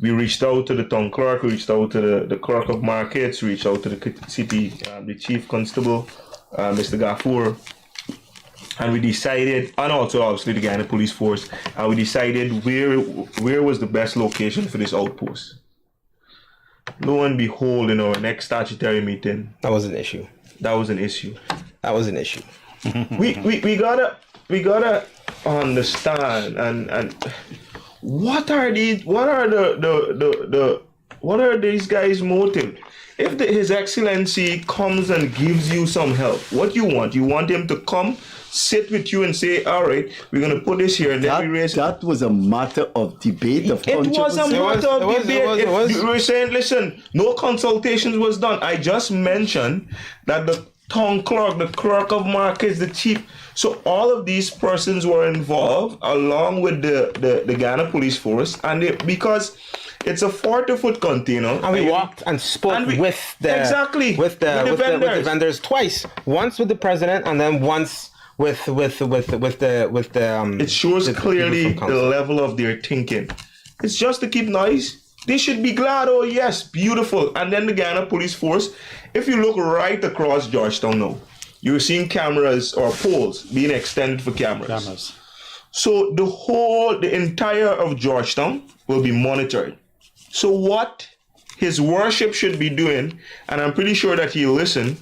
We reached out to the town clerk, we reached out to the clerk of markets, reached out to the city, the chief constable, Mr. Gafour, and we decided, and also obviously the Guyana Police Force, and we decided where was the best location for this outpost. Lo and behold, in our next statutory meeting, that was an issue. we gotta understand and what are these guys' motive? If His Excellency comes and gives you some help, what you want him to come, sit with you and say, all right, we're going to put this here and then we raise... That was a matter of debate, of controversy. It was a matter of debate. We were saying, listen, no consultations was done. I just mentioned that the town clerk, the clerk of markets, the chief... So all of these persons were involved along with the Guyana Police Force, and because It's a 40-foot container. And we walked and spoke with the vendors twice. Once with the president, and then once with the. It shows clearly the level of their thinking. It's just to keep noise. They should be glad. Oh yes, beautiful. And then the Guyana Police Force. If you look right across Georgetown now, you're seeing cameras or poles being extended for cameras. So the entire of Georgetown will be monitored. So what his worship should be doing, and I'm pretty sure that he'll listen,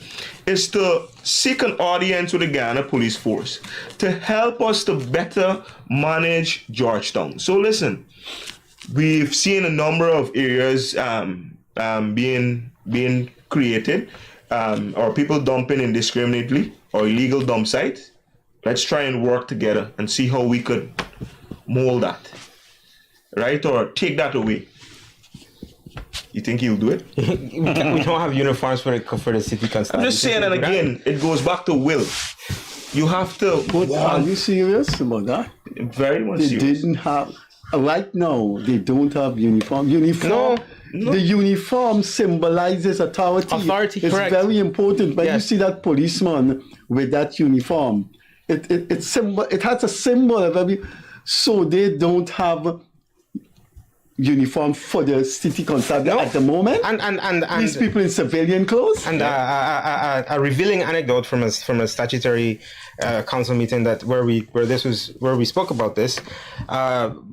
is to seek an audience with the Guyana Police Force to help us to better manage Georgetown. So listen, we've seen a number of areas being created, or people dumping indiscriminately, or illegal dump sites. Let's try and work together and see how we could mold that, right? Or take that away. You think he'll do it? We don't have uniforms for the city council. I'm just saying, and again, it goes back to will. You have to. But are you serious about that? Very much they serious. They didn't have. Right now, they don't have uniform. No. The uniform symbolizes authority. It's correct. Very important. When you see that policeman with that uniform, it has a symbol of every. So they don't have uniform for the city constabulary at the moment. And these people in civilian clothes. And a revealing anecdote from a statutory council meeting where we spoke about this.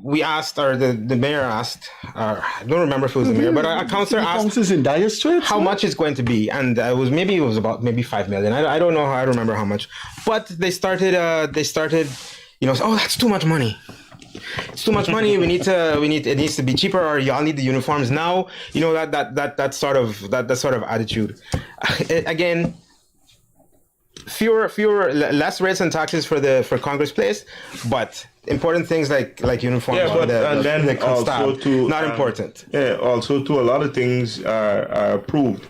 We asked, or the mayor asked, I don't remember if it was the mayor, but a councillor asked in Dire Straits, how much it's going to be, and it was about 5 million. I don't know. I don't remember how much, but they started. Oh, that's too much money. It's too much money. It needs to be cheaper, or y'all need the uniforms now. That sort of attitude. Again, less rates and taxes for Congress Place, but important things like uniforms. Yeah, but and then also to not important. Yeah, also to a lot of things are approved,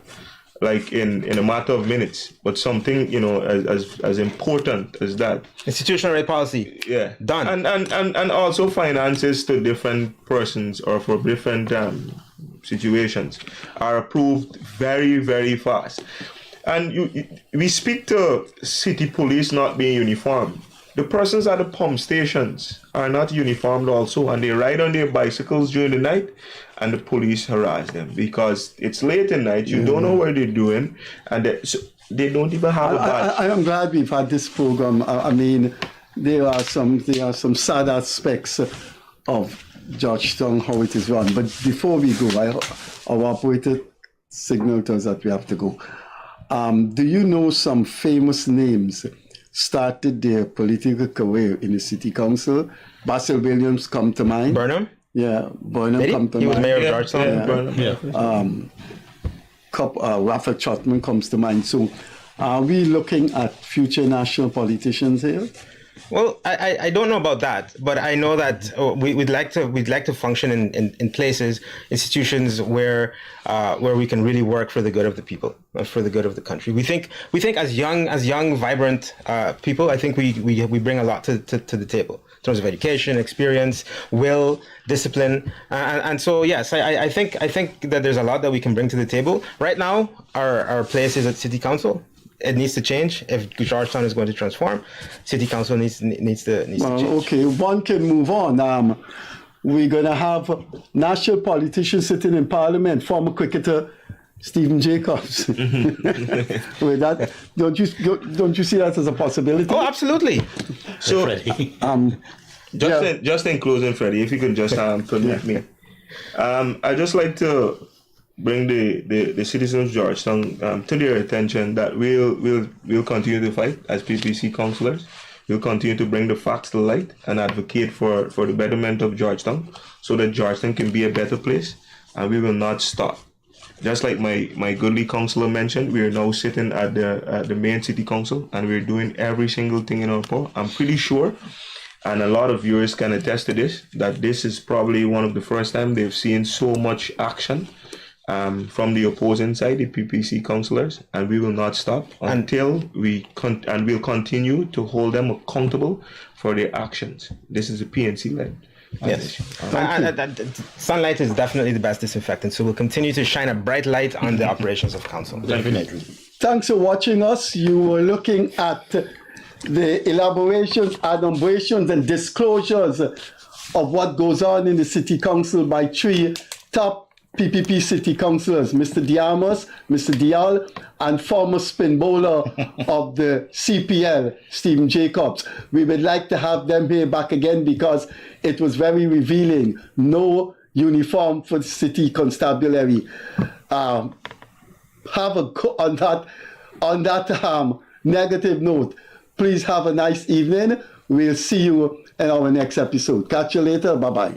like in a matter of minutes. But something as important as that. Institutional rate policy. Yeah, done. And also finances to different persons or for different situations are approved very, very fast. And we speak to city police not being uniformed. The persons at the pump stations are not uniformed also, and they ride on their bicycles during the night, and the police harass them because it's late at night. You don't know what they're doing, and they don't even have a badge. I am glad we've had this program. I mean, there are some sad aspects of Georgetown, how it is run. But before we go, our operator signaled to us that we have to go. Do you know some famous names started their political career in the city council? Basil Williams come to mind. Burnham? Yeah, Burnham come to mind. He was mayor of Georgetown. Raphael Trotman comes to mind. So are we looking at future national politicians here? Well, I don't know about that, but I know that we'd like to function in places, institutions where we can really work for the good of the people, for the good of the country. We think as young, vibrant people, I think we bring a lot to the table in terms of education, experience, will, discipline, and so yes, I think that there's a lot that we can bring to the table. Right now, our place is at City Council. It needs to change if Georgetown is going to transform. City Council needs to change. Okay, one can move on. We're going to have national politicians sitting in Parliament. Former cricketer Stephen Jacobs. With that, don't you see that as a possibility? Oh, absolutely. So, just in closing, Freddie, if you could just permit me, I'd just like to bring the citizens of Georgetown to their attention that we'll continue to fight as PPC councillors. We'll continue to bring the facts to light and advocate for the betterment of Georgetown so that Georgetown can be a better place, and we will not stop. Just like my goodly councillor mentioned, we are now sitting at the main city council, and we're doing every single thing in our power. I'm pretty sure, and a lot of viewers can attest to this, that this is probably one of the first time they've seen so much action from the opposing side, the PPC councillors, and we will not stop until we'll continue to hold them accountable for their actions. This is a PNC led. Yes. Sunlight is definitely the best disinfectant, so we'll continue to shine a bright light on the operations of council. Definitely. Thanks for watching us. You were looking at the elaborations, adumbrations, and disclosures of what goes on in the City Council by three top PPP City Councillors, Mr. De Armas, Mr. Dyal, and former spin bowler of the CPL, Stephen Jacobs. We would like to have them here back again because it was very revealing. No uniform for the city constabulary. On that negative note, please have a nice evening. We'll see you in our next episode. Catch you later. Bye-bye.